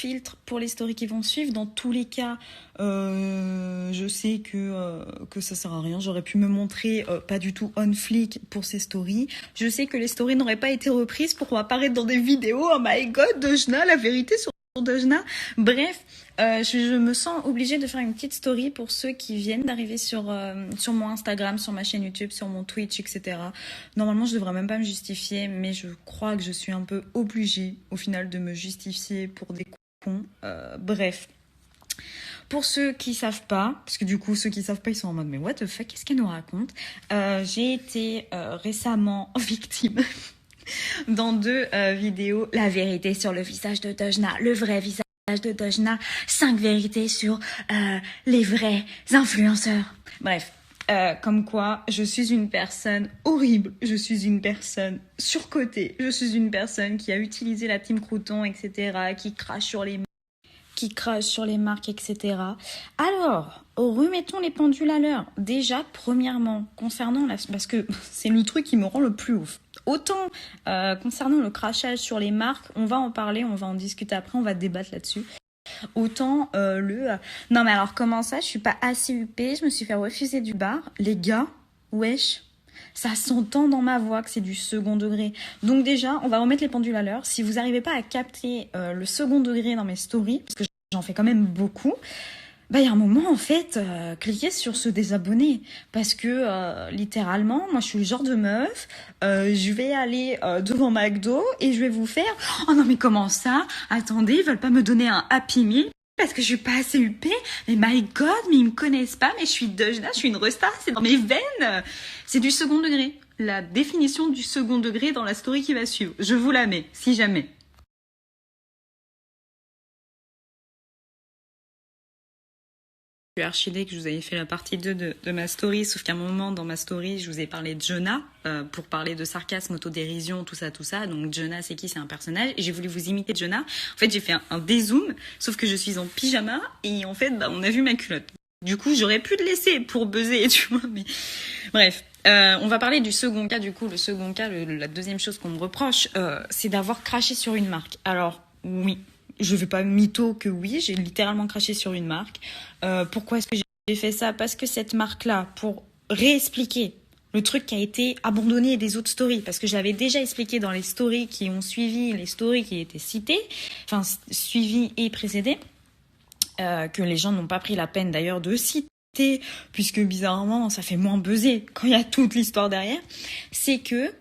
filtre pour les stories qui vont suivre. Dans tous les cas, je sais que ça sert à rien. J'aurais pu me montrer pas du tout on flic pour ces stories. Je sais que les stories n'auraient pas été reprises pour apparaître dans des vidéos. Oh my god, Dejna, la vérité sur Dejna. Bref, je me sens obligée de faire une petite story pour ceux qui viennent d'arriver sur mon Instagram, sur ma chaîne YouTube, sur mon Twitch, etc. Normalement, je devrais même pas me justifier, mais je crois que je suis un peu obligée, au final, de me justifier pour des cons. Bref. Pour ceux qui savent pas, parce que du coup, ceux qui savent pas, ils sont en mode, mais what the fuck, qu'est-ce qu'elle nous raconte? J'ai été récemment victime dans 2 vidéos. La vérité sur le visage de Dejna, le vrai visage de Dejna, 5 vérités sur les vrais influenceurs. Bref, comme quoi je suis une personne horrible, je suis une personne surcotée, je suis une personne qui a utilisé la team crouton, etc., qui crache sur les marques, etc. Alors, remettons les pendules à l'heure. Déjà, premièrement, concernant parce que c'est le truc qui me rend le plus ouf. Autant concernant le crachage sur les marques, on va en parler, on va en discuter après, on va débattre là-dessus. Autant non mais alors comment ça, je suis pas assez huppée, je me suis fait refuser du bar. Les gars, wesh, ça s'entend dans ma voix que c'est du second degré. Donc déjà, on va remettre les pendules à l'heure. Si vous n'arrivez pas à capter le second degré dans mes stories, parce que j'en fais quand même beaucoup, bah il y a un moment en fait, cliquez sur se désabonner parce que littéralement, moi je suis le genre de meuf, je vais aller devant McDo et je vais vous faire oh non mais comment ça? Attendez, ils veulent pas me donner un Happy Meal parce que je suis pas assez huppée, mais my god, mais ils me connaissent pas, mais je suis Dejna, je suis une resta, c'est dans mes veines. C'est du second degré. La définition du second degré dans la story qui va suivre. Je vous la mets, si jamais. Je suis archidée que je vous avais fait la partie 2 de ma story, sauf qu'à un moment dans ma story, je vous ai parlé de Jonah, pour parler de sarcasme, autodérision, tout ça. Donc Jonah, c'est qui? C'est un personnage. Et j'ai voulu vous imiter Jonah. En fait, j'ai fait un dézoom, sauf que je suis en pyjama, et en fait, on a vu ma culotte. Du coup, j'aurais pu le laisser pour buzzer, tu vois, mais... Bref, on va parler du second cas, du coup. Le second cas, la deuxième chose qu'on me reproche, c'est d'avoir craché sur une marque. Alors, oui. Je vais pas mytho que oui, j'ai littéralement craché sur une marque. Pourquoi est-ce que j'ai fait ça? Parce que cette marque-là, pour réexpliquer le truc qui a été abandonné des autres stories, parce que je l'avais déjà expliqué dans les stories qui ont suivi, les stories qui étaient citées, enfin suivies et précédées, que les gens n'ont pas pris la peine d'ailleurs de citer, puisque bizarrement ça fait moins buzzer quand il y a toute l'histoire derrière, c'est que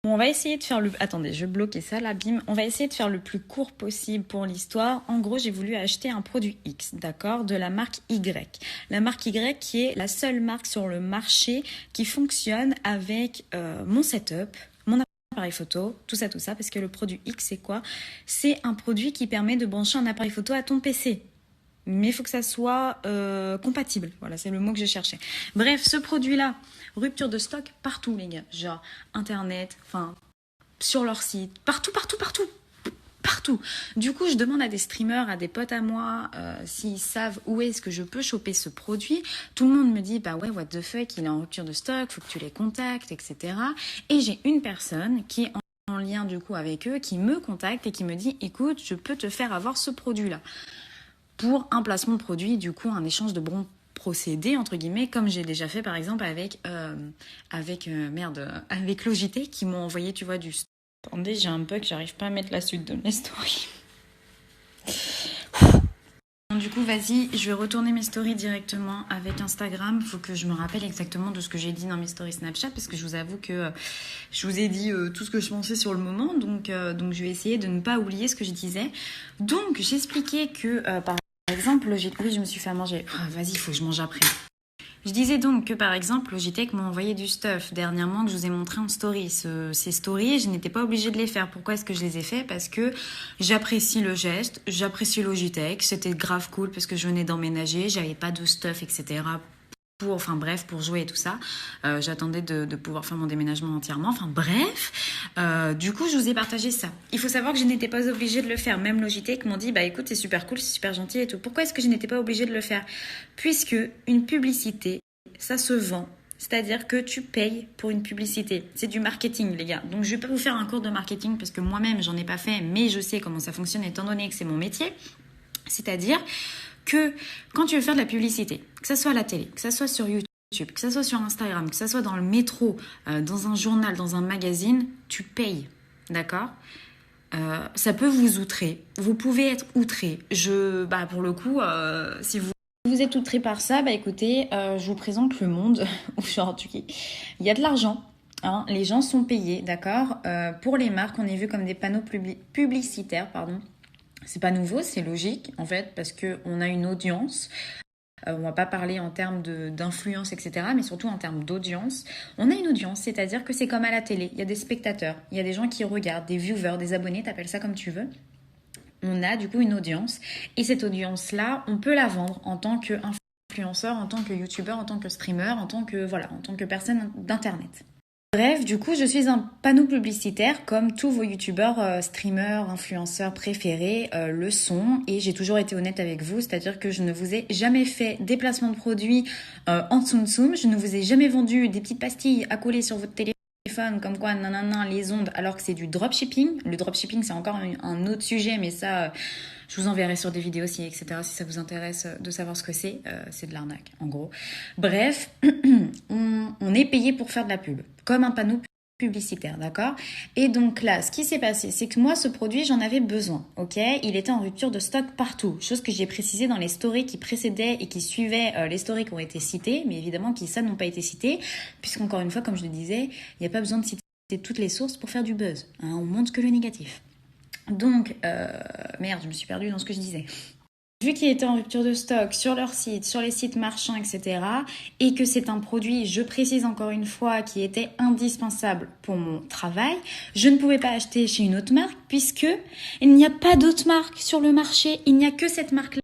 on va essayer de faire Attendez, je vais bloquer ça, là, bim. On va essayer de faire le plus court possible pour l'histoire. En gros, j'ai voulu acheter un produit X, d'accord, de la marque Y. La marque Y qui est la seule marque sur le marché qui fonctionne avec mon setup, mon appareil photo, tout ça, parce que le produit X, c'est quoi? C'est un produit qui permet de brancher un appareil photo à ton PC. Mais il faut que ça soit compatible. Voilà, c'est le mot que je cherchais. Bref, ce produit-là, rupture de stock partout, les gars. Genre, Internet, enfin, sur leur site, partout. Du coup, je demande à des streamers, à des potes à moi, s'ils savent où est-ce que je peux choper ce produit. Tout le monde me dit, bah ouais, what the fuck, il est en rupture de stock, faut que tu les contactes, etc. Et j'ai une personne qui est en lien, du coup, avec eux, qui me contacte et qui me dit, écoute, je peux te faire avoir ce produit-là. Pour un placement de produit, du coup, un échange de bons procédés, entre guillemets, comme j'ai déjà fait, par exemple, avec Logitech, qui m'ont envoyé, tu vois, du... Attendez, j'ai un bug, j'arrive pas à mettre la suite de mes stories. Du coup, vas-y, je vais retourner mes stories directement avec Instagram. Faut que je me rappelle exactement de ce que j'ai dit dans mes stories Snapchat, parce que je vous avoue que je vous ai dit tout ce que je pensais sur le moment, donc je vais essayer de ne pas oublier ce que je disais. Donc, j'expliquais que, par exemple, oui, je me suis fait à manger. Vas-y, il faut que je mange après. Je disais donc que, par exemple, Logitech m'a envoyé du stuff dernièrement que je vous ai montré en story. Ces stories, je n'étais pas obligée de les faire. Pourquoi est-ce que je les ai fait? Parce que j'apprécie le geste, j'apprécie Logitech. C'était grave cool parce que je venais d'emménager, j'avais pas de stuff, etc. Pour jouer et tout ça. J'attendais de pouvoir faire mon déménagement entièrement. Enfin bref, du coup, je vous ai partagé ça. Il faut savoir que je n'étais pas obligée de le faire. Même Logitech m'ont dit, bah écoute, c'est super cool, c'est super gentil et tout. Pourquoi est-ce que je n'étais pas obligée de le faire? Puisque une publicité, ça se vend C'est-à-dire que tu payes pour une publicité. C'est du marketing, les gars. Donc, je vais pas vous faire un cours de marketing parce que moi-même, j'en ai pas fait, mais je sais comment ça fonctionne étant donné que c'est mon métier. C'est-à-dire que quand tu veux faire de la publicité, que ça soit à la télé, que ça soit sur YouTube, que ça soit sur Instagram, que ça soit dans le métro, dans un journal, dans un magazine, tu payes. D'accord ? Ça peut vous outrer. Vous pouvez être outré. Pour le coup, si vous êtes outré par ça, écoutez, je vous présente le monde aujourd'hui. Il y a de l'argent. Hein, les gens sont payés, d'accord. Pour les marques, on est vu comme des panneaux publicitaires, pardon. C'est pas nouveau, c'est logique en fait, parce qu'on a une audience. On va pas parler en termes d'influence, etc., mais surtout en termes d'audience. On a une audience, c'est-à-dire que c'est comme à la télé. Il y a des spectateurs, il y a des gens qui regardent, des viewers, des abonnés, t'appelles ça comme tu veux. On a du coup une audience. Et cette audience-là, on peut la vendre en tant qu'influenceur, en tant que youtubeur, en tant que streamer, en tant que personne d'internet. Bref, du coup, je suis un panneau publicitaire comme tous vos youtubeurs, streamers, influenceurs préférés le sont. Et j'ai toujours été honnête avec vous, c'est-à-dire que je ne vous ai jamais fait des placements de produits en tsum tsum. Je ne vous ai jamais vendu des petites pastilles à coller sur votre téléphone comme quoi nanana les ondes alors que c'est du dropshipping. Le dropshipping, c'est encore un autre sujet, mais ça... Je vous enverrai sur des vidéos aussi, etc. si ça vous intéresse de savoir ce que c'est. C'est de l'arnaque, en gros. Bref, on est payé pour faire de la pub, comme un panneau publicitaire, d'accord? Et donc là, ce qui s'est passé, c'est que moi, ce produit, j'en avais besoin, ok? Il était en rupture de stock partout, chose que j'ai précisé dans les stories qui précédaient et qui suivaient les stories qui ont été citées, mais évidemment qui, ça, n'ont pas été citées, puisqu'encore une fois, comme je le disais, il n'y a pas besoin de citer toutes les sources pour faire du buzz. Hein, on montre que le négatif. Donc, merde, je me suis perdue dans ce que je disais. Vu qu'il était en rupture de stock sur leur site, sur les sites marchands, etc., et que c'est un produit, je précise encore une fois, qui était indispensable pour mon travail, je ne pouvais pas acheter chez une autre marque puisque il n'y a pas d'autre marque sur le marché. Il n'y a que cette marque-là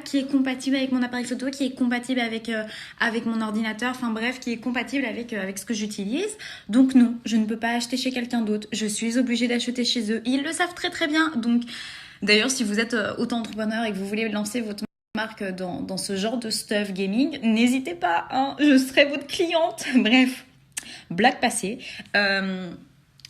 qui est compatible avec mon appareil photo, qui est compatible avec mon ordinateur, enfin bref, qui est compatible avec ce que j'utilise. Donc non, je ne peux pas acheter chez quelqu'un d'autre. Je suis obligée d'acheter chez eux. Ils le savent très très bien. Donc d'ailleurs, si vous êtes auto-entrepreneur et que vous voulez lancer votre marque dans ce genre de stuff gaming, n'hésitez pas, hein, je serai votre cliente. Bref, blague passée.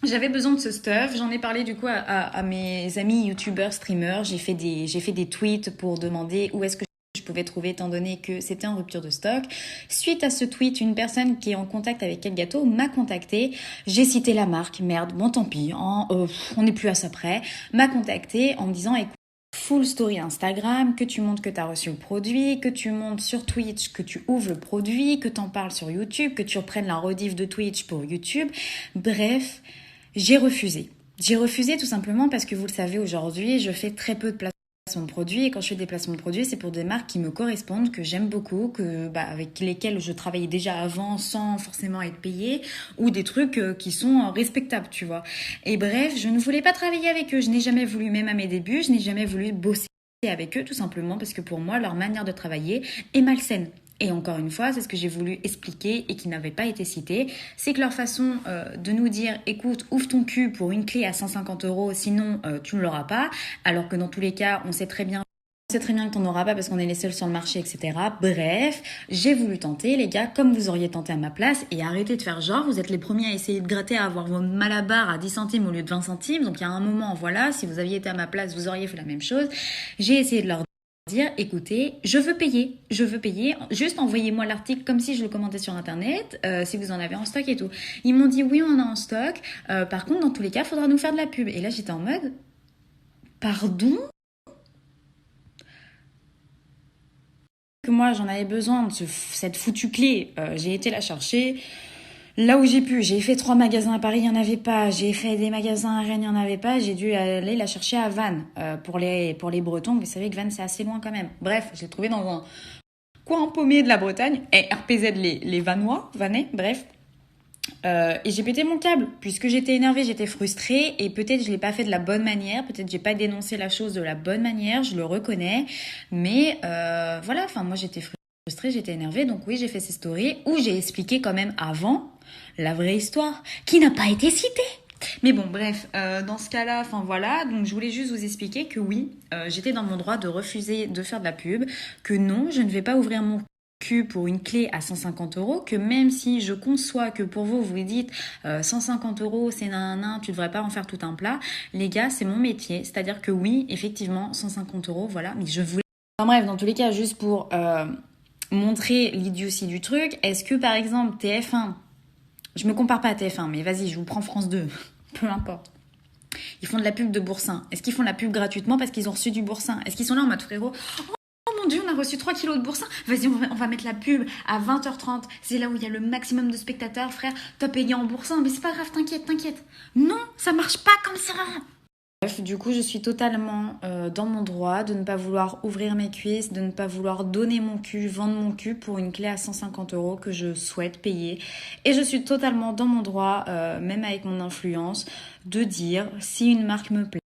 J'avais besoin de ce stuff, j'en ai parlé du coup à mes amis youtubeurs, streamers, j'ai fait des tweets pour demander où est-ce que je pouvais trouver étant donné que c'était en rupture de stock. Suite à ce tweet, une personne qui est en contact avec Quel Gâteau m'a contacté. J'ai cité la marque, merde, bon tant pis, hein, on n'est plus à ça près. M'a contacté en me disant écoute, full story Instagram, que tu montres que tu as reçu le produit, que tu montres sur Twitch que tu ouvres le produit, que tu en parles sur YouTube, que tu reprennes la rediff de Twitch pour YouTube. Bref, j'ai refusé. J'ai refusé tout simplement parce que vous le savez aujourd'hui, je fais très peu de placements de produits et quand je fais des placements de produits, c'est pour des marques qui me correspondent, que j'aime beaucoup, avec lesquelles je travaillais déjà avant sans forcément être payée ou des trucs qui sont respectables, tu vois. Et bref, je ne voulais pas travailler avec eux. Je n'ai jamais voulu, même à mes débuts, je n'ai jamais voulu bosser avec eux tout simplement parce que pour moi, leur manière de travailler est malsaine. Et encore une fois, c'est ce que j'ai voulu expliquer et qui n'avait pas été cité, c'est que leur façon de nous dire « Écoute, ouvre ton cul pour une clé à 150 €, sinon tu ne l'auras pas », alors que dans tous les cas, on sait très bien que t'en auras pas parce qu'on est les seuls sur le marché, etc. Bref, j'ai voulu tenter, les gars, comme vous auriez tenté à ma place, et arrêtez de faire genre, vous êtes les premiers à essayer de gratter, à avoir vos malabars à 10 centimes au lieu de 20 centimes, donc il y a un moment, voilà, si vous aviez été à ma place, vous auriez fait la même chose. J'ai essayé de leur dire écoutez, je veux payer, juste envoyez-moi l'article comme si je le commandais sur internet, si vous en avez en stock et tout. Ils m'ont dit oui, on en a en stock, par contre dans tous les cas il faudra nous faire de la pub. Et là j'étais en mode pardon, que moi j'en avais besoin de cette foutue clé, j'ai été la chercher là où j'ai pu. J'ai fait 3 magasins à Paris, il n'y en avait pas. J'ai fait des magasins à Rennes, il n'y en avait pas. J'ai dû aller la chercher à Vannes. Pour les Bretons, vous savez que Vannes, c'est assez loin quand même. Bref, je l'ai trouvé dans un coin paumé de la Bretagne. Et RPZ, les Vannois, Vannais, bref. Et j'ai pété mon câble, puisque j'étais énervée, j'étais frustrée. Et peut-être je l'ai pas fait de la bonne manière. Peut-être j'ai pas dénoncé la chose de la bonne manière, je le reconnais. Mais voilà, enfin moi j'étais frustrée, j'étais énervée. Donc oui, j'ai fait ces stories où j'ai expliqué quand même avant la vraie histoire, qui n'a pas été citée. Mais bon, bref, dans ce cas-là, enfin voilà, donc je voulais juste vous expliquer que oui, j'étais dans mon droit de refuser de faire de la pub, que non, je ne vais pas ouvrir mon cul pour une clé à 150 euros, que même si je conçois que pour vous, vous dites 150 euros, c'est nanana, tu devrais pas en faire tout un plat. Les gars, c'est mon métier. C'est-à-dire que oui, effectivement, 150 euros, voilà, mais je voulais... Enfin bref, dans tous les cas, juste pour montrer l'idiotie du truc, est-ce que par exemple TF1, je me compare pas à TF1, mais vas-y, je vous prends France 2, peu importe. Ils font de la pub de boursin. Est-ce qu'ils font de la pub gratuitement parce qu'ils ont reçu du boursin? Est-ce qu'ils sont là en mode frérot? Oh mon dieu, on a reçu 3 kilos de boursin. Vas-y, on va mettre la pub à 20h30. C'est là où il y a le maximum de spectateurs, frère. T'as payé en boursin, mais c'est pas grave, t'inquiète. Non, ça marche pas comme ça. Bref, du coup, je suis totalement dans mon droit de ne pas vouloir ouvrir mes cuisses, de ne pas vouloir donner mon cul, vendre mon cul pour une clé à 150 euros que je souhaite payer. Et je suis totalement dans mon droit, même avec mon influence, de dire si une marque me plaît.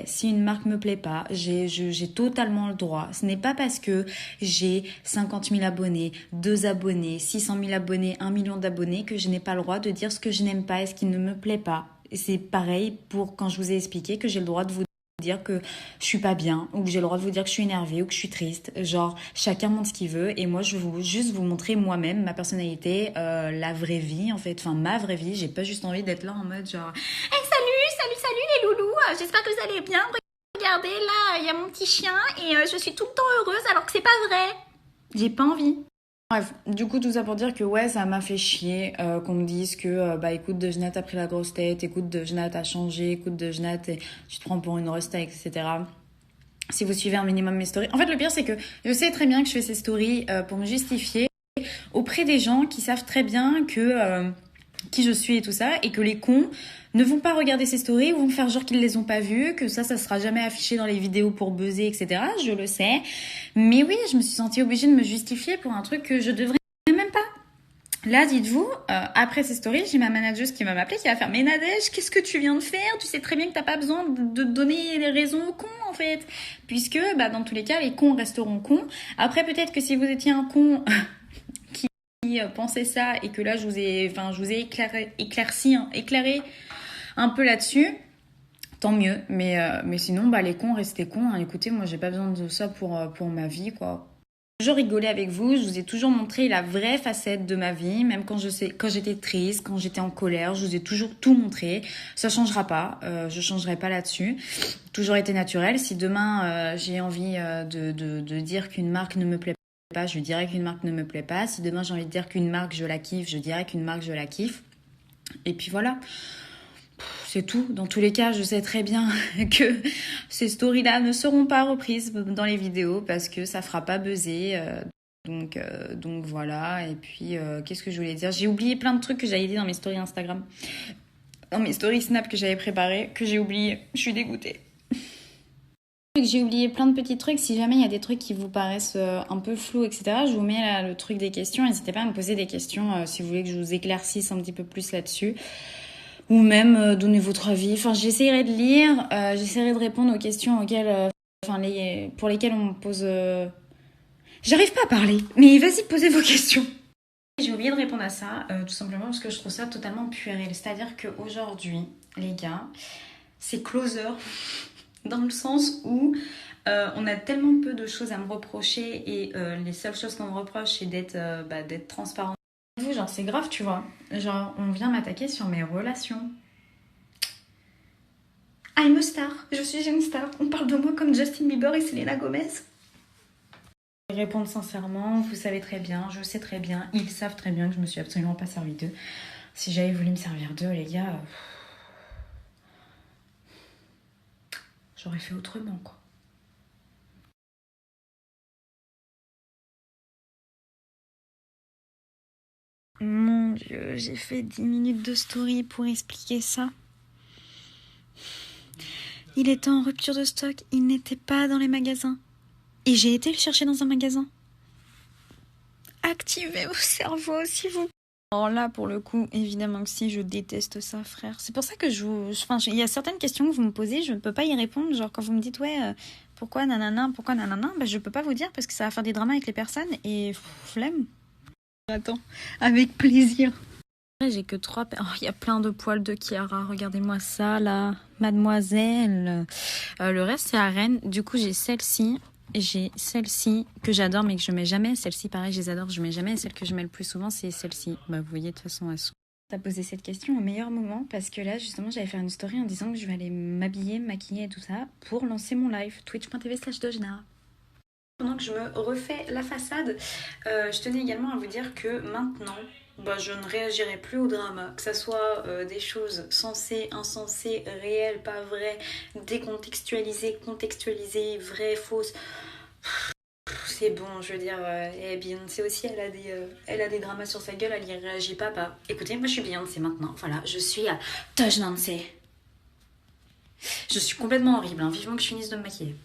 Si une marque me plaît pas, j'ai totalement le droit. Ce n'est pas parce que j'ai 50 000 abonnés, 2 abonnés, 600 000 abonnés, 1 million d'abonnés que je n'ai pas le droit de dire ce que je n'aime pas et ce qui ne me plaît pas. Et c'est pareil pour quand je vous ai expliqué que j'ai le droit de vous dire que je suis pas bien, ou que j'ai le droit de vous dire que je suis énervée ou que je suis triste. Genre, chacun montre ce qu'il veut et moi je veux juste vous montrer moi-même, ma personnalité, la vraie vie en fait, enfin ma vraie vie. J'ai pas juste envie d'être là en mode genre hey, salut les loulous, j'espère que vous allez bien. Regardez là, il y a mon petit chien et je suis tout le temps heureuse alors que c'est pas vrai. J'ai pas envie. Bref, du coup tout ça pour dire que ouais, ça m'a fait chier qu'on me dise que bah écoute Dejna t'as pris la grosse tête, écoute Dejna t'as changé, écoute Dejna tu te prends pour une resta, etc. Si vous suivez un minimum mes stories. En fait le pire c'est que je sais très bien que je fais ces stories pour me justifier auprès des gens qui savent très bien que qui je suis et tout ça, et que les cons ne vont pas regarder ces stories ou vont faire genre qu'ils les ont pas vues, que ça sera jamais affiché dans les vidéos pour buzzer, etc. Je le sais. Mais oui, je me suis sentie obligée de me justifier pour un truc que je devrais même pas. Là, dites-vous, après ces stories, j'ai ma manageuse qui va m'appeler, qui va faire « Mais Nadège, qu'est-ce que tu viens de faire? Tu sais très bien que t'as pas besoin de donner les raisons aux cons, en fait. » Puisque, bah, dans tous les cas, les cons resteront cons. Après, peut-être que si vous étiez un con... qui pensait ça et que là je vous ai éclairé un peu là-dessus, tant mieux, mais sinon bah les cons restez cons, hein. Écoutez, moi j'ai pas besoin de ça pour ma vie quoi. Je rigolais avec vous, je vous ai toujours montré la vraie facette de ma vie, même quand j'étais triste, quand j'étais en colère, je vous ai toujours tout montré. Ça changera pas, je changerai pas là-dessus. Toujours été naturel. Si demain j'ai envie de dire qu'une marque ne me plaît pas, je dirais qu'une marque ne me plaît pas. Si demain j'ai envie de dire qu'une marque je la kiffe, je dirais qu'une marque je la kiffe. Et puis voilà. C'est tout. Dans tous les cas, je sais très bien que ces stories-là ne seront pas reprises dans les vidéos parce que ça fera pas buzzer. Donc voilà. Et puis, qu'est-ce que je voulais dire? J'ai oublié plein de trucs que j'avais dit dans mes stories Instagram. Dans mes stories Snap que j'avais préparées, que j'ai oublié. Je suis dégoûtée. J'ai oublié plein de petits trucs. Si jamais il y a des trucs qui vous paraissent un peu flous, etc., je vous mets là le truc des questions. N'hésitez pas à me poser des questions si vous voulez que je vous éclaircisse un petit peu plus là-dessus. Ou même donner votre avis. Enfin, j'essaierai de lire, j'essaierai de répondre aux questions auxquelles, pour lesquelles on me pose... J'arrive pas à parler, mais vas-y, posez vos questions. J'ai oublié de répondre à ça, tout simplement parce que je trouve ça totalement puéril. C'est-à-dire qu'aujourd'hui, les gars, c'est closer... Dans le sens où on a tellement peu de choses à me reprocher et les seules choses qu'on me reproche c'est d'être transparent. Genre c'est grave tu vois, genre on vient m'attaquer sur mes relations. I'm a star, je suis une star, on parle de moi comme Justin Bieber et Selena Gomez. Répondre sincèrement, vous savez très bien, je sais très bien, ils savent très bien que je me suis absolument pas servi d'eux. Si j'avais voulu me servir d'eux les gars... J'aurais fait autrement, quoi. Mon Dieu, j'ai fait 10 minutes de story pour expliquer ça. Il était en rupture de stock, il n'était pas dans les magasins. Et j'ai été le chercher dans un magasin. Activez vos cerveaux, s'il vous plaît. Alors là, pour le coup, évidemment que si, je déteste ça, frère. C'est pour ça que il y a certaines questions que vous me posez, je ne peux pas y répondre. Genre, quand vous me dites, ouais, pourquoi nanana, bah, je peux pas vous dire parce que ça va faire des dramas avec les personnes et flemme. Attends, avec plaisir. J'ai que 3... Oh, il y a plein de poils de Chiara, regardez-moi ça, là. Mademoiselle. Le reste, c'est à Rennes. Du coup, j'ai celle-ci. j'ai celle-ci que j'adore mais que je mets jamais. Celle-ci, pareil, je les adore, je mets jamais. Celle que je mets le plus souvent, c'est celle-ci. Bah, vous voyez, de toute façon, elles sont... T'as posé cette question au meilleur moment parce que là, justement, j'allais faire une story en disant que je vais aller m'habiller, me maquiller et tout ça pour lancer mon live twitch.tv/Dojna. Pendant que je me refais la façade, je tenais également à vous dire que maintenant, bah, je ne réagirai plus au drama, que ça soit des choses sensées, insensées, réelles, pas vraies, décontextualisées, contextualisées, vraies, fausses. C'est bon, je veux dire, et Beyoncé aussi, elle a des dramas sur sa gueule, elle y réagit pas. Bah, écoutez, moi je suis Beyoncé maintenant, voilà, je suis à Dojnancé. Je suis complètement horrible, hein. Vivement que je finisse de me maquiller.